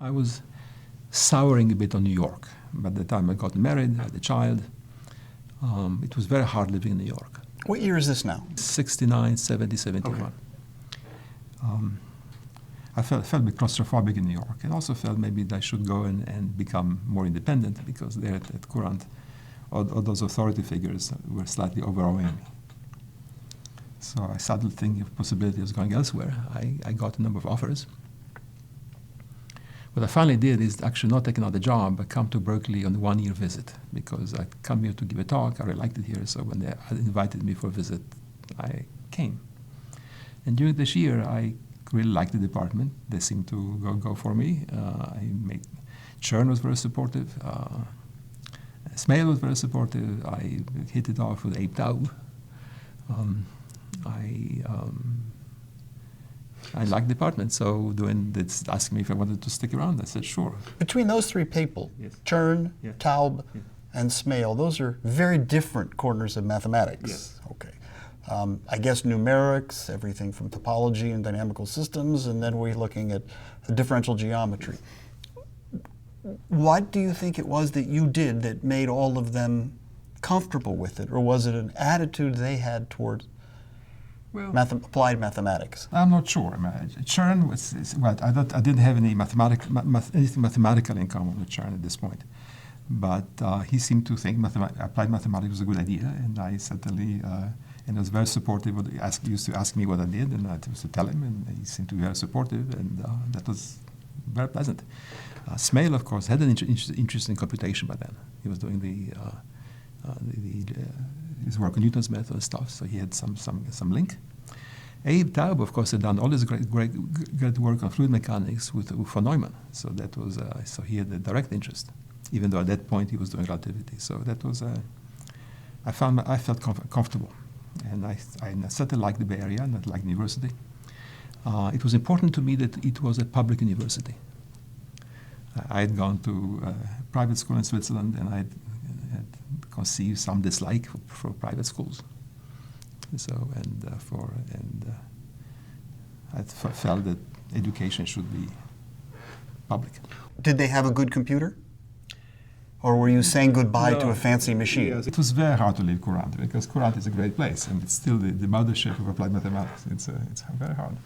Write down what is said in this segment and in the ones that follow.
I was souring a bit on New York. By the time I got married, had a child, it was very hard living in New York. What year is this now? 69, 70, 71. Okay. I felt a bit claustrophobic in New York, and also felt maybe that I should go and become more independent, because there at Courant, all those authority figures were slightly overawing me. So I started thinking of possibility of going elsewhere. I got a number of offers. What I finally did is actually not take another job, but come to Berkeley on a one-year visit, because I'd come here to give a talk. I really liked it here, so when they invited me for a visit, I came. And during this year, I really liked the department. They seemed to go for me. Chorin was very supportive. Smale was very supportive. I hit it off with Abe Taub. I liked the department, so they asked me if I wanted to stick around. I said, sure. Between those three people, Yes. Chorin, Yes. Taub, Yes. and Smale, those are very different corners of mathematics. Yes. Okay. I guess numerics, everything from topology and dynamical systems, and then we're looking at differential geometry. What do you think it was that you did that made all of them comfortable with it, or was it an attitude they had toward applied mathematics? I'm not sure. Chorin I didn't have any anything mathematical in common with Chorin at this point. But he seemed to think applied mathematics was a good idea, and I certainly, and was very supportive. He used to ask me what I did, and I used to tell him, and he seemed to be very supportive, and that was very pleasant. Smale, of course, had an interest in computation by then. He was doing his work on Newton's method and stuff, so he had some link. Abe Taub, of course, had done all his great work on fluid mechanics with von Neumann, so that was so he had a direct interest, even though at that point he was doing relativity. So that was I felt comfortable, and I certainly liked the Bay Area and I liked the university. It was important to me that it was a public university. I had gone to a private school in Switzerland, and I had conceived some dislike for private schools. So I felt that education should be public. Did they have a good computer? Or were you saying goodbye to a fancy machine? Yes, it was very hard to leave Courant, because Courant is a great place, and it's still the mothership of applied mathematics. It's very hard.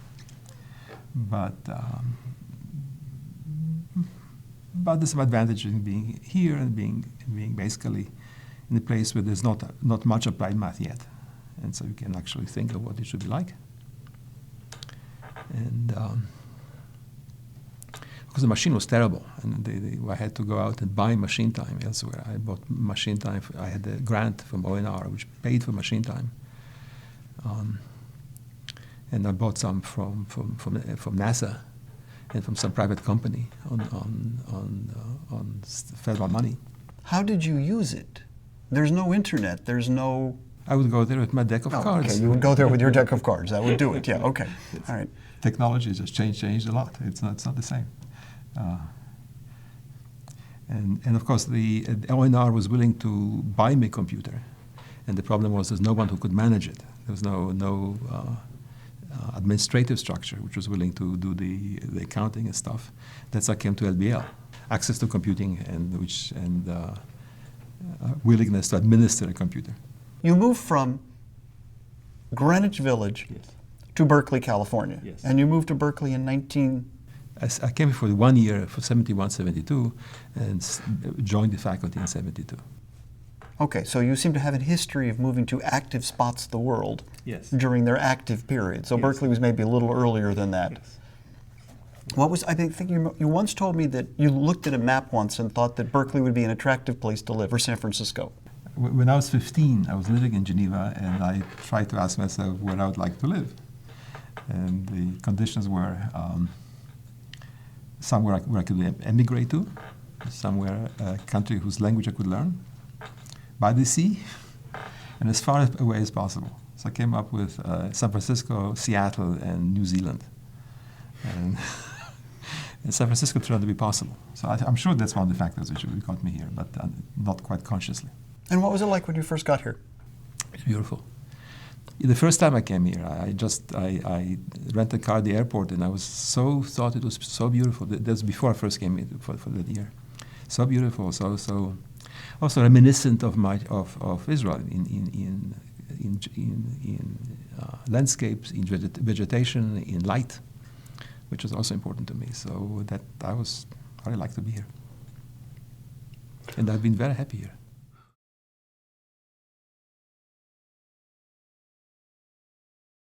But there's some advantage in being here and being basically in a place where there's not much applied math yet, and so you can actually think of what it should be like. And because the machine was terrible, and I had to go out and buy machine time elsewhere. I bought machine time. I had a grant from ONR which paid for machine time, and I bought some from NASA and from some private company on federal money. How did you use it? There's no internet. There's no... I would go there with my deck of cards. Okay, you would go there with your deck of cards. That would do it. Yeah. Okay. All right. Technology just changed a lot. It's not the same. And of course, the ONR was willing to buy me a computer, and the problem was there's no one who could manage it. There was no administrative structure which was willing to do the accounting and stuff. That's how I came to LBL. Access to computing and willingness to administer a computer. You moved from Greenwich Village to Berkeley, California. Yes. And you moved to Berkeley in I came for 1 year, for 71, 72, and joined the faculty in 72. Okay, so you seem to have a history of moving to active spots of the world during their active period. So Berkeley was maybe a little earlier than that. Yes. What was, I think you once told me that you looked at a map once and thought that Berkeley would be an attractive place to live, or San Francisco. When I was 15, I was living in Geneva, and I tried to ask myself where I would like to live. And the conditions were somewhere where I could emigrate to, somewhere, a country whose language I could learn, by the sea, and as far away as possible. So I came up with San Francisco, Seattle, and New Zealand. And San Francisco turned out to be possible. So I'm sure that's one of the factors which got me here, but not quite consciously. And what was it like when you first got here? It's beautiful. The first time I came here, I rented a car at the airport, and I thought it was so beautiful. That's before I first came in for that year. So beautiful, so also reminiscent of Israel in landscapes, in vegetation, in light, which was also important to me. So that I really like to be here, and I've been very happy here.